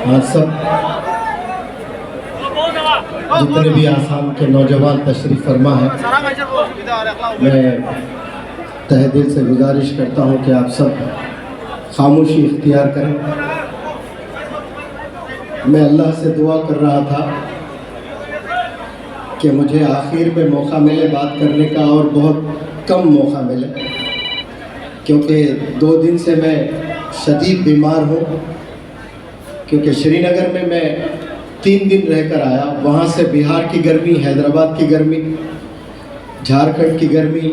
ہاں سب جتنے بھی آسام کے نوجوان تشریف فرما ہیں، میں تہ دل سے گزارش کرتا ہوں کہ آپ سب خاموشی اختیار کریں۔ میں اللہ سے دعا کر رہا تھا کہ مجھے آخر میں موقع ملے بات کرنے کا، اور بہت کم موقع ملے، کیونکہ 2 دن سے میں شدید بیمار ہوں، کیونکہ شری نگر میں 3 دن رہ کر آیا، وہاں سے بہار کی گرمی، حیدرآباد کی گرمی، جھارکھنڈ کی گرمی،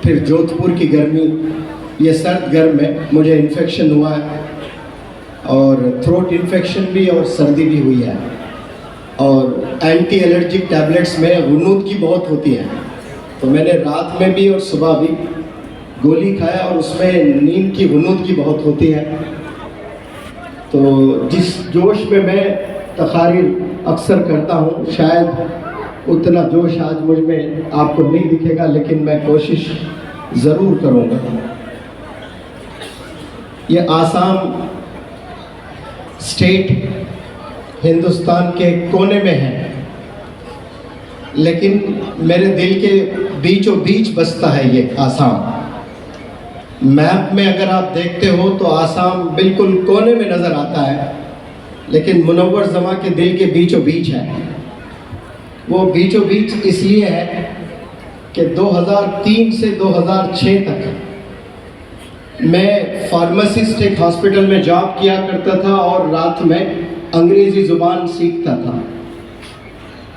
پھر جودھ پور کی گرمی، یہ سرد گرم میں مجھے انفیکشن ہوا ہے، اور تھروٹ انفیکشن بھی اور سردی بھی ہوئی ہے، اور اینٹی الرجک ٹیبلٹس میں غنود کی بہت ہوتی ہے، تو میں نے رات میں بھی اور صبح بھی گولی کھایا، اور اس میں نیند کی غنود کی بہت ہوتی ہے۔ تو جس جوش میں تقاریر اکثر کرتا ہوں، شاید اتنا جوش آج مجھ میں آپ کو نہیں دکھے گا، لیکن میں کوشش ضرور کروں گا۔ یہ آسام اسٹیٹ ہندوستان کے کونے میں ہے، لیکن میرے دل کے بیچوں بیچ بستا ہے یہ آسام۔ میپ میں اگر آپ دیکھتے ہو تو آسام بالکل کونے میں نظر آتا ہے، لیکن منور زماں کے دل کے بیچوں بیچ ہے۔ وہ بیچوں بیچ اس لیے ہے کہ 2003 سے 2006 تک میں فارماسسٹ ایک ہاسپٹل میں جاب کیا کرتا تھا، اور رات میں انگریزی زبان سیکھتا تھا۔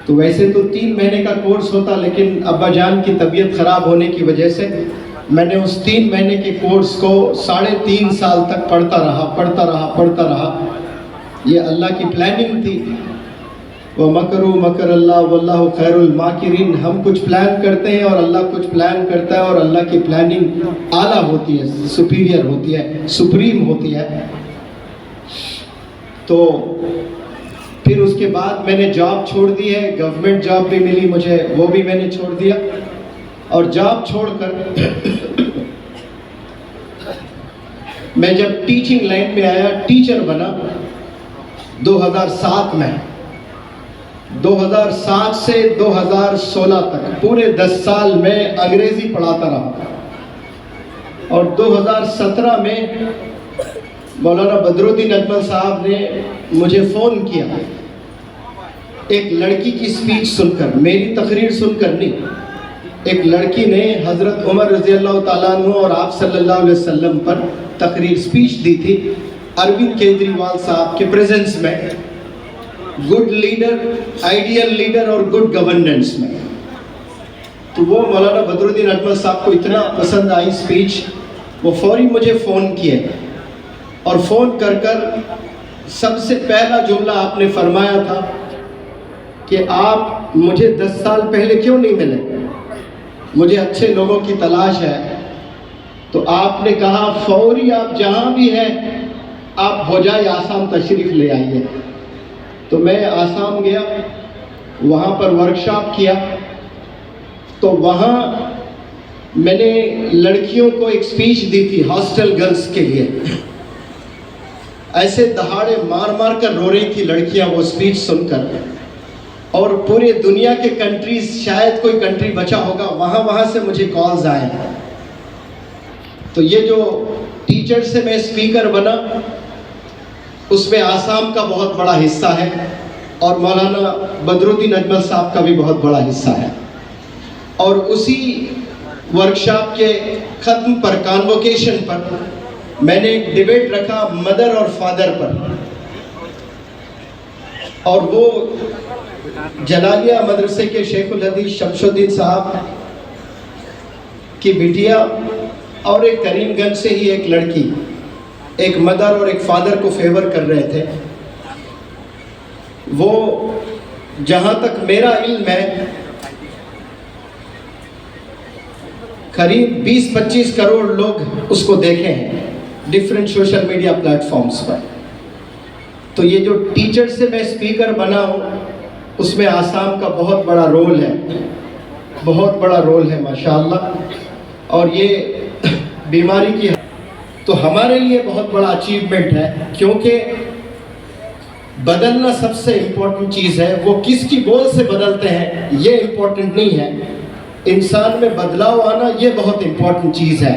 تو ویسے تو 3 مہینے کا کورس ہوتا، لیکن ابا جان کی طبیعت خراب ہونے کی وجہ سے میں نے اس 3 مہینے کے کورس کو 3.5 سال تک پڑھتا رہا۔ یہ اللہ کی پلاننگ تھی۔ وَمَكَرُوا مَكَرَ اللَّهُ وَاللَّهُ خَيْرُ الْمَاكِرِينَ۔ ہم کچھ پلان کرتے ہیں اور اللہ کچھ پلان کرتا ہے، اور اللہ کی پلاننگ اعلیٰ ہوتی ہے، سپیریئر ہوتی ہے، سپریم ہوتی ہے۔ تو پھر اس کے بعد میں نے جاب چھوڑ دی ہے، گورنمنٹ جاب بھی ملی مجھے، وہ بھی میں نے چھوڑ دیا، اور جاب چھوڑ کر میں جب ٹیچنگ لائن میں آیا، ٹیچر بنا 2007 میں۔ 2007 سے 2016 تک پورے 10 سال میں انگریزی پڑھاتا رہا، اور 2017 میں مولانا بدرالدین اجمل صاحب نے مجھے فون کیا، ایک لڑکی کی سپیچ سن کر، میری تقریر سن کر نہیں، ایک لڑکی نے حضرت عمر رضی اللہ تعالیٰ عنہ اور آپ صلی اللہ علیہ وسلم پر تقریر سپیچ دی تھی اروند کیجریوال صاحب کے پریزنس میں، گڈ لیڈر، آئیڈیل لیڈر اور گڈ گورننس میں۔ تو وہ مولانا بدرالدین اجمل صاحب کو اتنا پسند آئی سپیچ، وہ فوری مجھے فون کیے، اور فون کر سب سے پہلا جملہ آپ نے فرمایا تھا کہ آپ مجھے 10 سال پہلے کیوں نہیں ملے، مجھے اچھے لوگوں کی تلاش ہے۔ تو آپ نے کہا فوری آپ جہاں بھی ہیں آپ ہو جائے آسام تشریف لے آئیے۔ تو میں آسام گیا، وہاں پر ورکشاپ کیا، تو وہاں میں نے لڑکیوں کو ایک سپیچ دی تھی ہاسٹل گرلز کے لیے۔ ایسے دہاڑے مار کر رو رہی تھی لڑکیاں وہ سپیچ سن کر، اور پورے دنیا کے کنٹریز، شاید کوئی کنٹری بچا ہوگا، وہاں سے مجھے کالز آئے۔ تو یہ جو ٹیچر سے میں اسپیکر بنا، اس میں آسام کا بہت بڑا حصہ ہے، اور مولانا بدرالدین اجمل صاحب کا بھی بہت بڑا حصہ ہے۔ اور اسی ورکشاپ کے ختم پر، کانووکیشن پر، میں نے ایک ڈیبیٹ رکھا مدر اور فادر پر، اور وہ جلالیہ مدرسے کے شیخ الحدیث شمس الدین صاحب کی بیٹیا، اور ایک کریم گنج سے ہی ایک لڑکی، ایک مدر اور ایک فادر کو فیور کر رہے تھے۔ وہ جہاں تک میرا علم ہے قریب 20-25 کروڑ لوگ اس کو دیکھے ہیں different social media platforms پر۔ تو یہ جو ٹیچر سے میں اسپیکر بنا ہوں، اس میں آسام کا بہت بڑا رول ہے، بہت بڑا رول ہے ماشاءاللہ۔ اور یہ بیماری کی تو ہمارے لیے بہت بڑا اچیومنٹ ہے، کیونکہ بدلنا سب سے امپورٹنٹ چیز ہے. وہ کس کی بول سے بدلتے ہیں یہ امپورٹنٹ نہیں ہے. انسان میں بدلاؤ آنا یہ بہت امپورٹنٹ چیز ہے.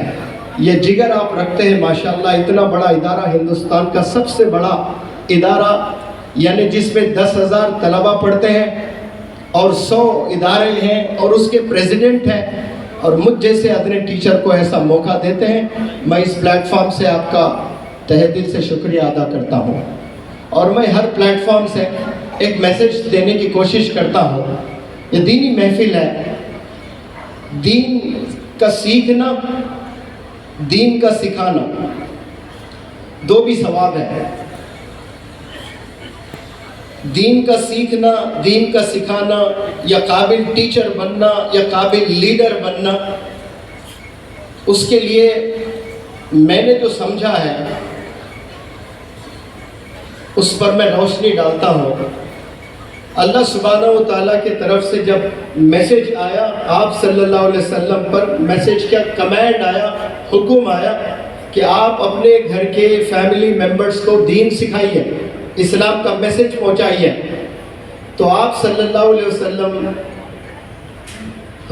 یہ جگر آپ رکھتے ہیں ماشاءاللہ. اتنا بڑا ادارہ, ہندوستان کا سب سے بڑا ادارہ, یعنی جس میں 10,000 طلبہ پڑھتے ہیں اور 100 ادارے ہیں اور اس کے پریزیڈنٹ ہیں, اور مجھ جیسے ادنے ٹیچر کو ایسا موقع دیتے ہیں. میں اس پلیٹ فارم سے آپ کا تہہ دل سے شکریہ ادا کرتا ہوں. اور میں ہر پلیٹ فارم سے ایک میسیج دینے کی کوشش کرتا ہوں. یہ دینی محفل ہے. دین کا سیکھنا, دین کا سکھانا دو بھی ثواب ہے. دین کا سیکھنا, دین کا سکھانا, یا قابل ٹیچر بننا یا قابل لیڈر بننا, اس کے لیے میں نے جو سمجھا ہے اس پر میں روشنی ڈالتا ہوں. اللہ سبحانہ و تعالیٰ کی طرف سے جب میسیج آیا آپ صلی اللہ علیہ وسلم پر, میسیج کیا, کمانڈ آیا, حکم آیا کہ آپ اپنے گھر کے فیملی ممبرز کو دین سکھائیے, اسلام کا میسیج پہنچائیے. تو آپ صلی اللہ علیہ وسلم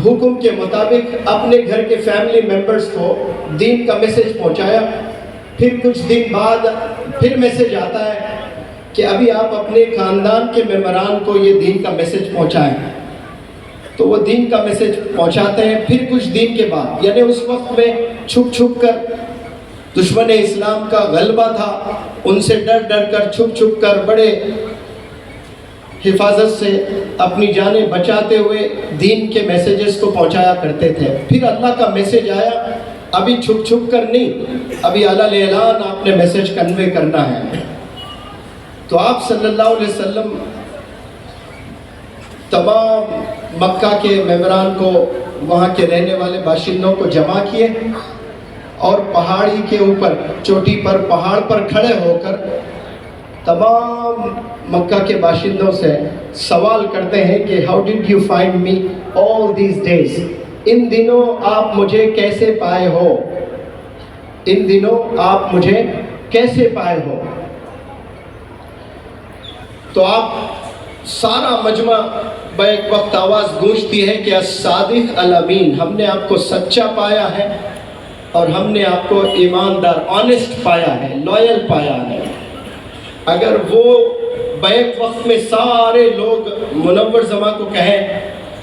حکم کے مطابق اپنے گھر کے فیملی ممبرز کو دین کا میسیج پہنچایا. پھر کچھ دن بعد پھر میسیج آتا ہے کہ ابھی آپ اپنے خاندان کے ممبران کو یہ دین کا میسیج پہنچائیں. تو وہ دین کا میسیج پہنچاتے ہیں. پھر کچھ دن کے بعد, یعنی اس وقت میں چھپ چھپ کر دشمن اسلام کا غلبہ تھا, ان سے ڈر ڈر کر چھپ چھپ کر بڑے حفاظت سے اپنی جانیں بچاتے ہوئے دین کے میسیجز کو پہنچایا کرتے تھے. پھر اللہ کا میسیج آیا, ابھی چھپ چھپ کر نہیں, ابھی اعلان اعلان آپ نے میسیج کنوے کرنا ہے. تو آپ صلی اللہ علیہ وسلم تمام مکہ کے ممبران کو, وہاں کے رہنے والے باشندوں کو جمع کیے اور پہاڑی کے اوپر, چوٹی پر, پہاڑ پر کھڑے ہو کر تمام مکہ کے باشندوں سے سوال کرتے ہیں کہ how did you find me all these days, ان دنوں آپ مجھے کیسے پائے ہو, ان دنوں آپ مجھے کیسے پائے ہو. تو آپ سارا مجمع بیک وقت آواز گونجتی ہے کہ الصادق الامین, ہم نے آپ کو سچا پایا ہے اور ہم نے آپ کو ایماندار, آنیسٹ پایا ہے, لویل پایا ہے. اگر وہ بیک وقت میں سارے لوگ منور زماں کو کہیں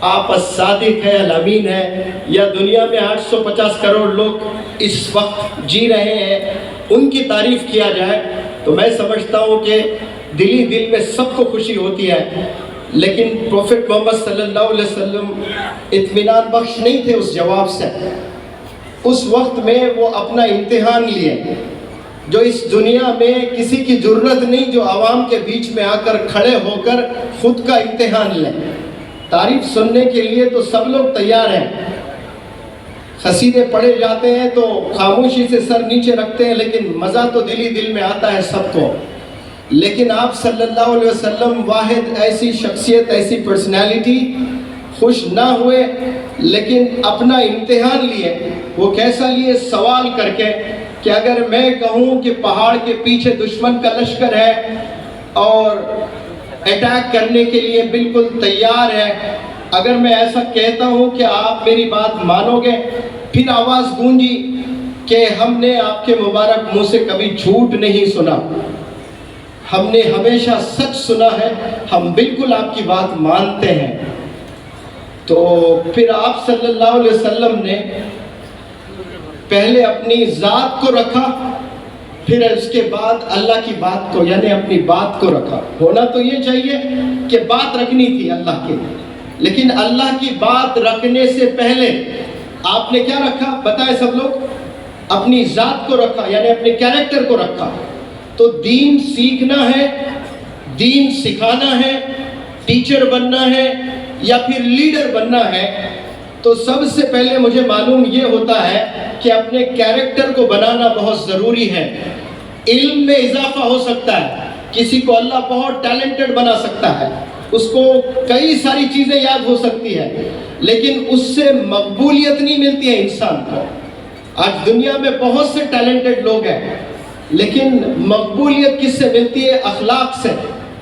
آپ الصادق ہے, الامین ہے, یا دنیا میں 850 کروڑ لوگ اس وقت جی رہے ہیں ان کی تعریف کیا جائے, تو میں سمجھتا ہوں کہ دلی دل میں سب کو خوشی ہوتی ہے. لیکن پروفٹ محمد صلی اللہ علیہ وسلم اطمینان بخش نہیں تھے اس جواب سے. اس وقت میں وہ اپنا امتحان لیے, جو اس دنیا میں کسی کی ضرورت نہیں جو عوام کے بیچ میں آ کر کھڑے ہو کر خود کا امتحان لیں. تعریف سننے کے لیے تو سب لوگ تیار ہیں, قصیدے پڑھے جاتے ہیں تو خاموشی سے سر نیچے رکھتے ہیں, لیکن مزہ تو دلی دل میں آتا ہے سب کو. لیکن آپ صلی اللہ علیہ وسلم واحد ایسی شخصیت, ایسی پرسنالٹی, خوش نہ ہوئے لیکن اپنا امتحان لیے. وہ کیسا لیے, سوال کر کے کہ اگر میں کہوں کہ پہاڑ کے پیچھے دشمن کا لشکر ہے اور اٹیک کرنے کے لیے بالکل تیار ہے, اگر میں ایسا کہتا ہوں کہ آپ میری بات مانو گے. پھر آواز گونجی کہ ہم نے آپ کے مبارک منہ سے کبھی جھوٹ نہیں سنا, ہم نے ہمیشہ سچ سنا ہے, ہم بالکل آپ کی بات مانتے ہیں. تو پھر آپ صلی اللہ علیہ وسلم نے پہلے اپنی ذات کو رکھا, پھر اس کے بعد اللہ کی بات کو, یعنی اپنی بات کو رکھا. ہونا تو یہ چاہیے کہ بات رکھنی تھی اللہ کی, لیکن اللہ کی بات رکھنے سے پہلے آپ نے کیا رکھا بتائیں سب لوگ, اپنی ذات کو رکھا, یعنی اپنے کیریکٹر کو رکھا. تو دین سیکھنا ہے, دین سکھانا ہے, ٹیچر بننا ہے یا پھر لیڈر بننا ہے, تو سب سے پہلے مجھے معلوم یہ ہوتا ہے کہ اپنے کیریکٹر کو بنانا بہت ضروری ہے. علم میں اضافہ ہو سکتا ہے, کسی کو اللہ بہت ٹیلنٹڈ بنا سکتا ہے, اس کو کئی ساری چیزیں یاد ہو سکتی ہے, لیکن اس سے مقبولیت نہیں ملتی ہے انسان کو. آج دنیا میں بہت سے ٹیلنٹڈ لوگ ہیں, لیکن مقبولیت کس سے ملتی ہے؟ اخلاق سے.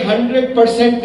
100%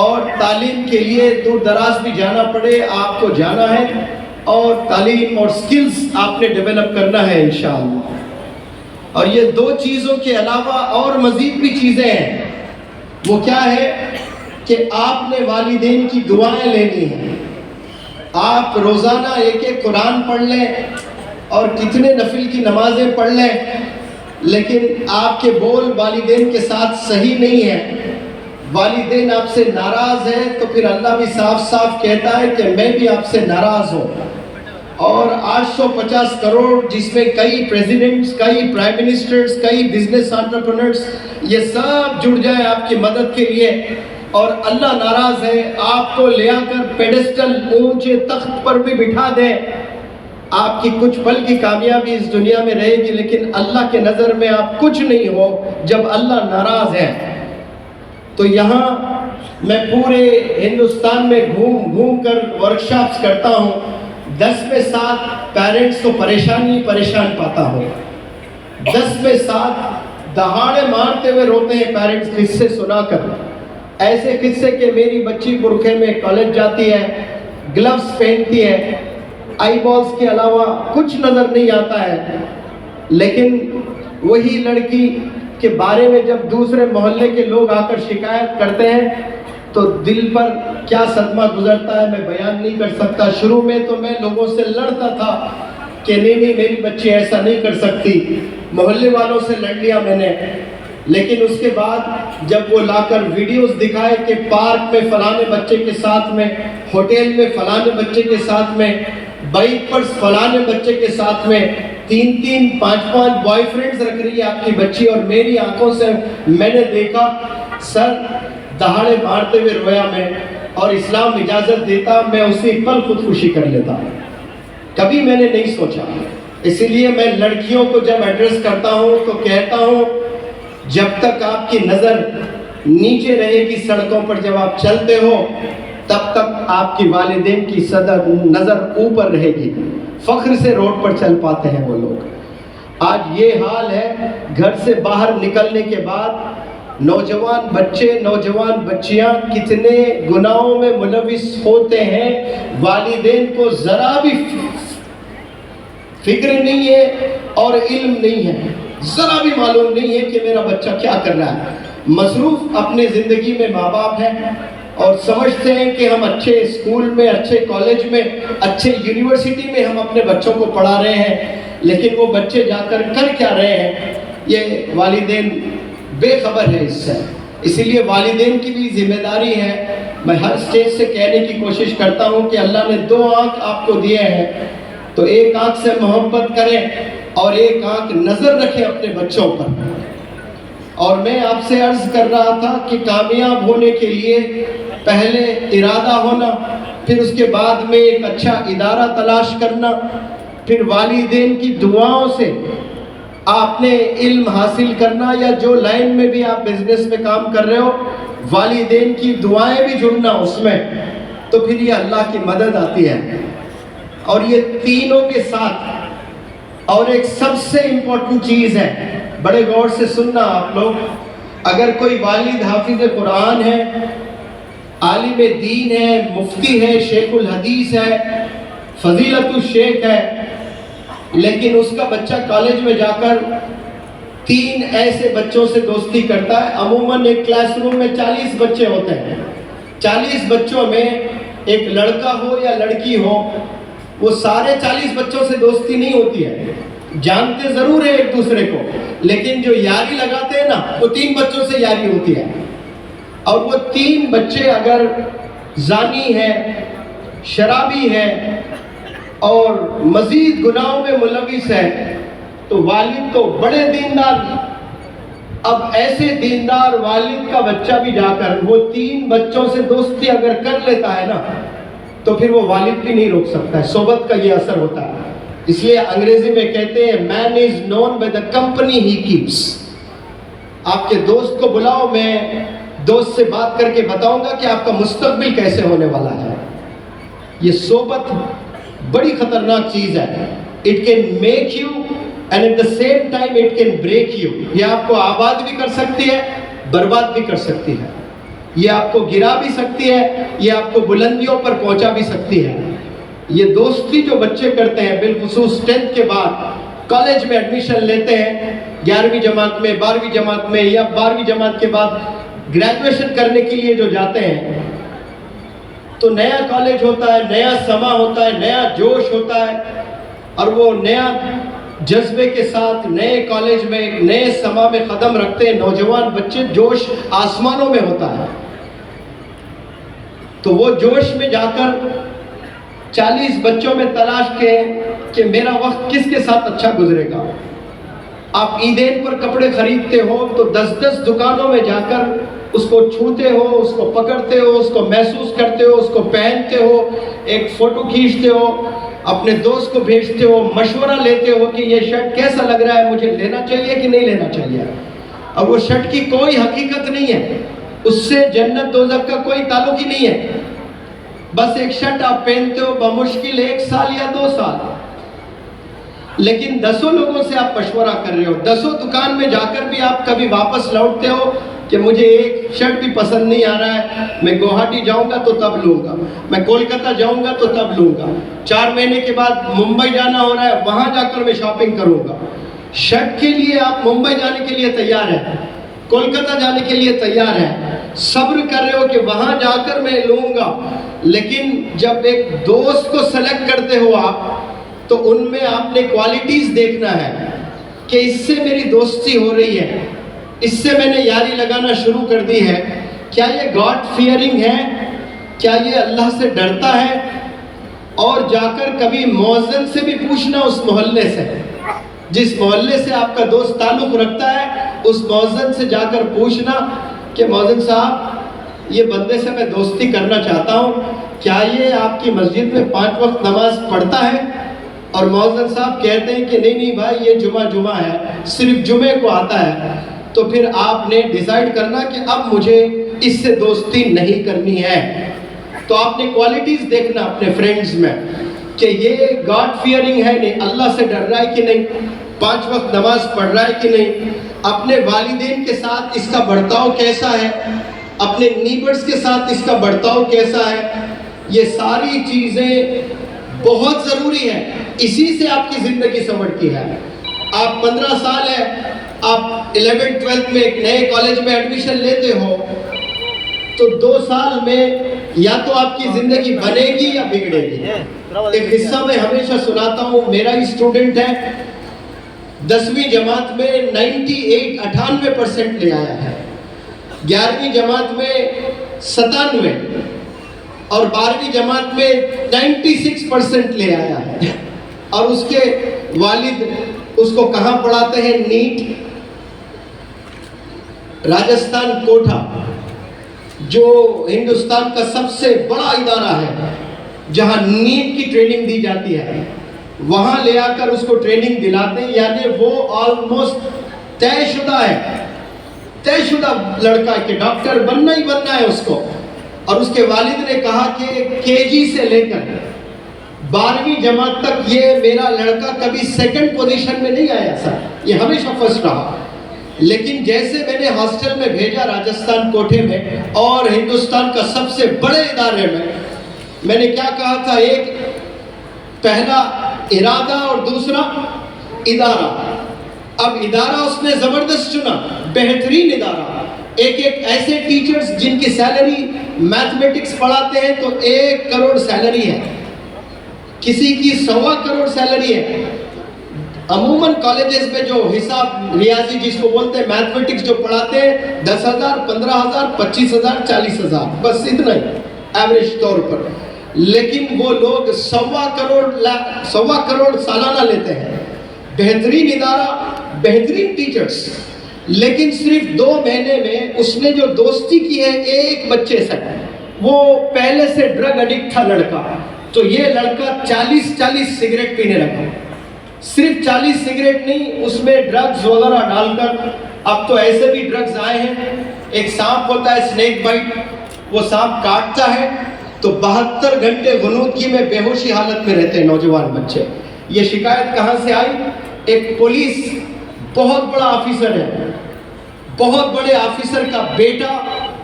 اور تعلیم کے لیے دور دراز بھی جانا پڑے آپ کو جانا ہے، اور تعلیم اور سکلز آپ نے ڈیولپ کرنا ہے انشاءاللہ۔ اور یہ دو چیزوں کے علاوہ اور مزید بھی چیزیں ہیں، وہ کیا ہے کہ آپ نے والدین کی دعائیں لینی ہیں۔ آپ روزانہ ایک ایک قرآن پڑھ لیں اور کتنے نفل کی نمازیں پڑھ لیں، لیکن آپ کے بول والدین کے ساتھ صحیح نہیں ہیں، والدین آپ سے ناراض ہیں، تو پھر اللہ بھی صاف صاف کہتا ہے کہ میں بھی آپ سے ناراض ہوں۔ اور 850 کروڑ جس میں کئی پریزیڈنٹس، کئی پرائم منسٹرز، کئی بزنس انٹرپرینرز، یہ سب جڑ جائیں آپ کی مدد کے لیے، اور اللہ ناراض ہے، آپ کو لے آ کر پیڈسٹل اونچے تخت پر بھی بٹھا دیں، آپ کی کچھ پل کی کامیابی اس دنیا میں رہے گی، لیکن اللہ کے نظر میں آپ کچھ نہیں ہو جب اللہ ناراض ہے۔ تو یہاں میں پورے ہندوستان میں گھوم کر ورکشاپس کرتا ہوں، 10 میں 7 پیرنٹس کو پریشان پاتا ہوں، 10 میں 7 دہاڑے مارتے ہوئے روتے ہیں پیرنٹس قصے سنا کر، ایسے قصے کہ میری بچی برقعے میں کالج جاتی ہے، گلوز پہنتی ہے، آئی بالز کے علاوہ کچھ نظر نہیں آتا ہے، لیکن وہی لڑکی کے بارے میں جب دوسرے محلے کے لوگ آ کر شکایت کرتے ہیں تو دل پر کیا صدمہ گزرتا ہے میں بیان نہیں کر سکتا۔ شروع میں تو میں لوگوں سے لڑتا تھا کہ نہیں میری بچی ایسا نہیں کر سکتی، محلے والوں سے لڑ لیا میں نے، لیکن اس کے بعد جب وہ لا کر ویڈیوز دکھائے کہ پارک میں فلانے بچے کے ساتھ میں، ہوٹل میں فلانے بچے کے ساتھ میں، بائک پر فلانے بچے کے ساتھ میں، 3 5 بوائے فرینڈز رکھ رہی ہے آپ کی بچی، اور میری آنکھوں سے میں نے دیکھا، سر دہاڑے مارتے ہوئے رویا میں، اور اسلام اجازت دیتا میں اسی پل خودکشی کر لیتا، کبھی میں نے نہیں سوچا۔ اسی لیے میں لڑکیوں کو جب ایڈریس کرتا ہوں تو کہتا ہوں جب تک آپ کی نظر نیچے رہے گی سڑکوں پر، جب آپ چلتے ہو تب تک آپ کی والدین کی نظر اوپر رہے گی، فخر سے روڈ پر چل پاتے ہیں وہ لوگ۔ آج یہ حال ہے، گھر سے باہر نکلنے کے بعد نوجوان بچے، نوجوان بچیاں کتنے گناہوں میں ملوث ہوتے ہیں، والدین کو ذرا بھی فکر نہیں ہے اور علم نہیں ہے، ذرا بھی معلوم نہیں ہے کہ میرا بچہ کیا کر رہا ہے۔ مصروف اپنے زندگی میں ماں باپ ہیں اور سمجھتے ہیں کہ ہم اچھے اسکول میں، اچھے کالج میں، اچھے یونیورسٹی میں ہم اپنے بچوں کو پڑھا رہے ہیں، لیکن وہ بچے جا کر کیا رہے ہیں یہ والدین بے خبر ہے اس سے۔ اسی لیے والدین کی بھی ذمہ داری ہے، میں ہر سٹیج سے کہنے کی کوشش کرتا ہوں کہ اللہ نے 2 آنکھ آپ کو دیے ہیں، تو ایک آنکھ سے محبت کریں اور ایک آنکھ نظر رکھیں اپنے بچوں پر۔ اور میں آپ سے عرض کر رہا تھا کہ کامیاب ہونے کے لیے پہلے ارادہ ہونا، پھر اس کے بعد میں ایک اچھا ادارہ تلاش کرنا، پھر والدین کی دعاؤں سے آپ نے علم حاصل کرنا، یا جو لائن میں بھی آپ بزنس میں کام کر رہے ہو والدین کی دعائیں بھی جڑنا اس میں، تو پھر یہ اللہ کی مدد آتی ہے۔ اور یہ تینوں کے ساتھ اور ایک سب سے امپورٹنٹ چیز ہے، بڑے غور سے سننا آپ لوگ، اگر کوئی والد حافظ قرآن ہے، عالم دین ہے، مفتی ہے، شیخ الحدیث ہے، فضیلت الشیخ ہے، لیکن اس کا بچہ کالج میں جا کر 3 ایسے بچوں سے دوستی کرتا ہے، عموماً ایک کلاس روم میں 40 بچے ہوتے ہیں، 40 بچوں میں ایک لڑکا ہو یا لڑکی ہو، وہ سارے 40 بچوں سے دوستی نہیں ہوتی ہے، جانتے ضرور ہیں ایک دوسرے کو، لیکن جو یاری لگاتے ہیں نا وہ 3 بچوں سے یاری ہوتی ہے، اور وہ 3 بچے اگر زانی ہیں، شرابی ہیں اور مزید گناہوں میں ملوث ہیں تو والد تو بڑے دیندار، اب ایسے دیندار والد کا بچہ بھی جا کر وہ 3 بچوں سے دوستی اگر کر لیتا ہے نا تو پھر وہ والد بھی نہیں روک سکتا ہے، صحبت کا یہ اثر ہوتا ہے۔ اس لیے انگریزی میں کہتے ہیں man is known by the company he keeps. آپ کے دوست کو بلاؤ، میں دوست سے بات کر کے بتاؤں گا کہ آپ کا مستقبل کیسے ہونے والا ہے۔ یہ صحبت بڑی خطرناک چیز ہے، it can make you and at the same time it can break you. یہ آپ کو آباد بھی کر سکتی ہے، برباد بھی کر سکتی ہے۔ یہ آپ کو گرا بھی سکتی ہے، یہ آپ کو بلندیوں پر پہنچا بھی سکتی ہے۔ یہ دوستی جو بچے کرتے ہیں، بالخصوص 10th کے بعد کالج میں ایڈمیشن لیتے ہیں، 11ویں جماعت میں، 12ویں جماعت میں، یا 12ویں جماعت کے بعد گریجویشن کرنے کے لیے جو جاتے ہیں، تو نیا کالج ہوتا ہے، نیا سما ہوتا ہے، نیا جوش ہوتا ہے، اور وہ نیا جذبے کے ساتھ نئے کالج میں، نئے سما میں قدم رکھتے ہیں نوجوان بچے، جوش آسمانوں میں ہوتا ہے۔ تو وہ جوش میں جا کر 40 بچوں میں تلاش کہ میرا وقت کس کے ساتھ اچھا گزرے گا۔ آپ عیدین پر کپڑے خریدتے ہو تو 10 دکانوں میں جا کر اس کو چھوتے ہو، اس کو پکڑتے ہو، اس کو محسوس کرتے ہو، اس کو پہنتے ہو، ایک فوٹو کھینچتے ہو، اپنے دوست کو بھیجتے ہو، مشورہ لیتے ہو کہ یہ شرٹ کیسا لگ رہا ہے، مجھے لینا چاہیے کہ نہیں لینا چاہیے۔ اب وہ شرٹ کی کوئی حقیقت نہیں ہے، اس سے جنت دوزخ کا کوئی تعلق ہی نہیں ہے، بس ایک شرٹ آپ پہنتے ہو بمشکل 1 سال یا 2 سال، لیکن 10 لوگوں سے آپ مشورہ کر رہے ہو، 10 دکان میں جا کر بھی آپ کبھی واپس لوٹتے ہو کہ مجھے ایک شرٹ بھی پسند نہیں آ رہا ہے، میں گوہاٹی جاؤں گا تو تب لوں گا، میں کولکتہ جاؤں گا تو تب لوں گا، 4 مہینے کے بعد ممبئی جانا ہو رہا ہے، وہاں جا کر میں شاپنگ کروں گا۔ شرٹ کے لیے آپ ممبئی جانے کے لیے تیار ہیں، کولکتہ جانے کے لیے تیار ہیں، صبر کر رہے ہو کہ وہاں جا کر میں لوں گا، لیکن جب ایک دوست کو سلیکٹ کرتے ہو آپ، تو ان میں آپ نے کوالٹیز دیکھنا ہے کہ اس سے میری دوستی ہو رہی ہے، اس سے میں نے یاری لگانا شروع کر دی ہے، کیا یہ گاڈ فیئرنگ ہے، کیا یہ اللہ سے ڈرتا ہے، اور جا کر کبھی مؤذن سے بھی پوچھنا، اس محلے سے، جس محلے سے آپ کا دوست تعلق رکھتا ہے، اس مؤذن سے جا کر پوچھنا کہ مؤذن صاحب یہ بندے سے میں دوستی کرنا چاہتا ہوں، کیا یہ آپ کی مسجد میں 5 وقت نماز پڑھتا ہے؟ اور مؤذن صاحب کہتے ہیں کہ نہیں بھائی یہ جمعہ ہے، صرف جمعے کو آتا ہے، تو پھر آپ نے ڈیسائیڈ کرنا کہ اب مجھے اس سے دوستی نہیں کرنی ہے۔ تو آپ نے کوالٹیز دیکھنا اپنے فرینڈز میں کہ یہ گاڈ فیئرنگ ہے نہیں، اللہ سے ڈر رہا ہے کہ نہیں، 5 وقت نماز پڑھ رہا ہے کہ نہیں، اپنے والدین کے ساتھ اس کا برتاؤ کیسا ہے، اپنے نیبرز کے ساتھ اس کا برتاؤ کیسا ہے۔ یہ ساری چیزیں بہت ضروری ہیں، اسی سے آپ کی زندگی سنورتی ہے۔ آپ 15 سال ہے، آپ 11 12 میں ایک نئے کالج میں ایڈمیشن لیتے ہو، تو 2 سال میں یا تو آپ کی زندگی بنے گی یا بگڑے گی۔ ایک قصہ میں ہمیشہ سناتا ہوں، میرا ہی اسٹوڈنٹ ہے، 10ویں جماعت میں 98% لے آیا ہے، 11ویں جماعت میں 97 اور 12ویں جماعت میں 96% لے آیا ہے، اور اس کے والد اس کو کہاں پڑھاتے ہیں؟ نیٹ، راجستھان کوٹھا، جو ہندوستان کا سب سے بڑا ادارہ ہے جہاں نیٹ کی ٹریننگ دی جاتی ہے، وہاں لے آ کر اس کو ٹریننگ دلاتے ہیں، یعنی وہ آلموسٹ طے شدہ لڑکا ہے کہ ڈاکٹر بننا ہی بننا ہے اس کو۔ اور اس کے والد نے کہا کہ KG سے لے کر 12ویں جماعت تک یہ میرا لڑکا کبھی 2nd پوزیشن میں نہیں آیا سر، یہ ہمیشہ فرسٹ رہا، لیکن جیسے میں نے ہاسٹل میں بھیجا راجستھان کوٹھے میں اور ہندوستان کا سب سے بڑے ادارے میں نے کیا کہا تھا؟ ایک پہلا ارادہ اور دوسرا ادارہ۔ اب ادارہ اس نے زبردست چنا، بہترین ادارہ، ایک ایسے ٹیچرز جن کی سیلری میتھمیٹکس پڑھاتے ہیں تو 1 کروڑ سیلری ہے، کسی کی 1.25 کروڑ سیلری ہے۔ عموماً کالجز میں جو حساب ریاضی جس کو بولتے ہیں میتھمیٹکس جو پڑھاتے ہیں 10,000 15,000 25,000 40,000، بس اتنا ہی ایوریج طور پر، لیکن وہ لوگ 1.25 کروڑ سالانہ لیتے ہیں۔ بہترین ادارہ، بہترین ٹیچرز، لیکن صرف 2 مہینے میں اس نے جو دوستی کی ہے ایک بچے سے، وہ پہلے سے ڈرگ ایڈکٹ تھا لڑکا، تو یہ لڑکا 40 سگریٹ پینے لگا، صرف 40 سگریٹ نہیں، اس میں ڈرگز وغیرہ ڈال کر، اب تو ایسے بھی ڈرگز آئے ہیں، ایک سانپ ہوتا ہے سنیک بائٹ، وہ سانپ کاٹتا ہے تو 72 گھنٹے غنودگی میں بے ہوشی حالت میں رہتے ہیں نوجوان بچے۔ یہ شکایت کہاں سے آئی؟ ایک پولیس بہت بڑا آفیسر ہے، بہت بڑے آفیسر کا بیٹا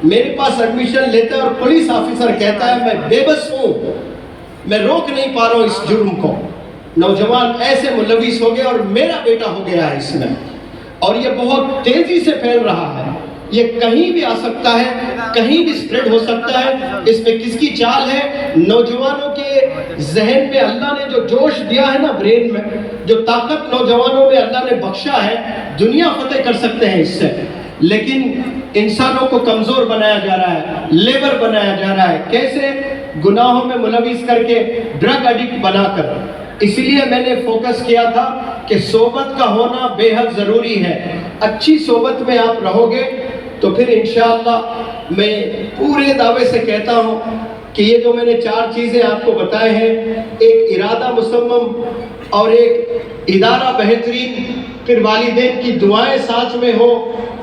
میرے پاس ایڈمیشن لیتا ہے اور پولیس آفیسر کہتا ہے میں بے بس ہوں، میں روک نہیں پا رہا ہوں اس جرم کو، نوجوان ایسے ملوث ہو گئے اور میرا بیٹا ہو گیا ہے اس میں، اور یہ بہت تیزی سے پھیل رہا ہے، یہ کہیں بھی آ سکتا ہے، کہیں بھی سپریڈ ہو سکتا ہے، اس میں کس کی چال ہے؟ نوجوانوں کے ذہن میں اللہ نے جو جوش دیا ہے نا، برین میں جو طاقت نوجوانوں میں اللہ نے بخشا ہے، دنیا فتح کر سکتے ہیں اس سے، لیکن انسانوں کو کمزور بنایا جا رہا ہے، لیبر بنایا جا رہا ہے، کیسے؟ گناہوں میں ملوث کر کے، ڈرگ ایڈکٹ بنا کر۔ اس لیے میں نے فوکس کیا تھا کہ صحبت کا ہونا بے حد ضروری ہے، اچھی صحبت میں آپ رہو گے تو پھر انشاءاللہ میں پورے دعوے سے کہتا ہوں کہ یہ جو میں نے 4 چیزیں آپ کو بتائے ہیں، ایک ارادہ مصمم اور ایک ادارہ بہترین، پھر والدین کی دعائیں ساتھ میں ہو،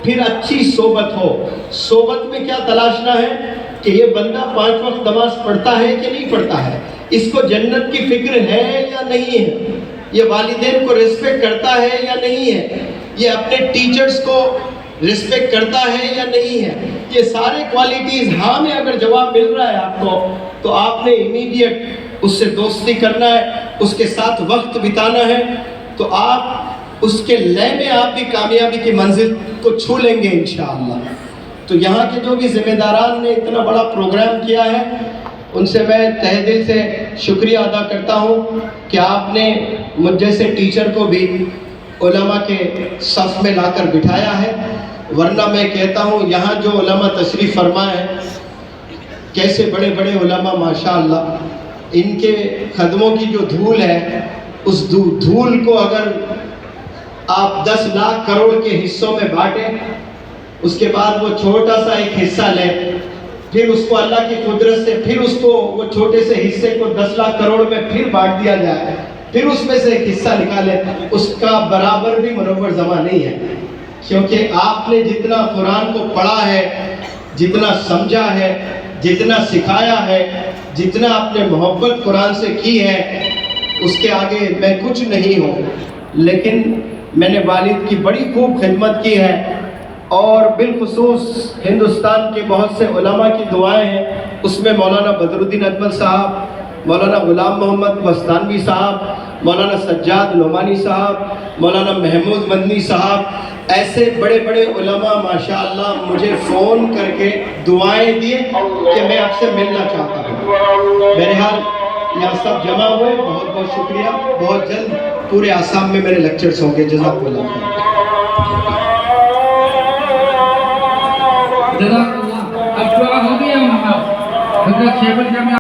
پھر اچھی صحبت ہو۔ صحبت میں کیا تلاشنا ہے کہ یہ بندہ 5 وقت نماز پڑھتا ہے کہ نہیں پڑھتا ہے، اس کو جنت کی فکر ہے یا نہیں ہے، یہ والدین کو ریسپیکٹ کرتا ہے یا نہیں ہے، یہ اپنے ٹیچرز کو ریسپیکٹ کرتا ہے یا نہیں ہے۔ یہ سارے کوالٹیز ہاں میں اگر جواب مل رہا ہے آپ کو، تو آپ نے امیڈیٹ اس سے دوستی کرنا ہے، اس کے ساتھ وقت بتانا ہے، تو آپ اس کے لئے میں آپ بھی کامیابی کی منزل کو چھو لیں گے انشاءاللہ۔ تو یہاں کے جو بھی ذمہ داران نے اتنا بڑا پروگرام کیا ہے، ان سے میں تہہ دل سے شکریہ ادا کرتا ہوں کہ آپ نے مجھ جیسے ٹیچر کو بھی علماء کے صف میں لا کر بٹھایا ہے، ورنہ میں کہتا ہوں یہاں جو علماء تشریف فرمائے ہیں، کیسے بڑے بڑے علماء ماشاءاللہ، ان کے قدموں کی جو دھول ہے، اس دھول کو اگر آپ 10 لاکھ کروڑ کے حصوں میں بانٹیں، اس کے بعد وہ چھوٹا سا ایک حصہ لیں، پھر اس کو اللہ کی قدرت سے پھر اس کو وہ چھوٹے سے حصے کو 10 لاکھ کروڑ میں پھر بانٹ دیا جائے، پھر اس میں سے ایک حصہ نکالے، اس کا برابر بھی منور جمع نہیں ہے، کیونکہ آپ نے جتنا قرآن کو پڑھا ہے، جتنا سمجھا ہے، جتنا سکھایا ہے، جتنا آپ نے محبت قرآن سے کی ہے، اس کے آگے میں کچھ نہیں ہوں، لیکن میں نے والد کی بڑی خوب خدمت کی ہے، اور بالخصوص ہندوستان کے بہت سے علماء کی دعائیں ہیں، اس میں مولانا بدر الدین اجمل صاحب، مولانا غلام محمد بستانوی صاحب، مولانا سجاد نعمانی صاحب، مولانا محمود مدنی صاحب، ایسے بڑے بڑے علماء ماشاءاللہ مجھے فون کر کے دعائیں دیے کہ میں آپ سے ملنا چاہتا ہوں۔ بہرحال یہاں سب جمع ہوئے، بہت بہت شکریہ، بہت جلد پورے آسام میں میرے لیکچرز ہوں گے، جزاک اللہ خیر۔ جزاک اللہ، اب دعا ہو گئی ہے وہاں حضرت شیخ الجامعہ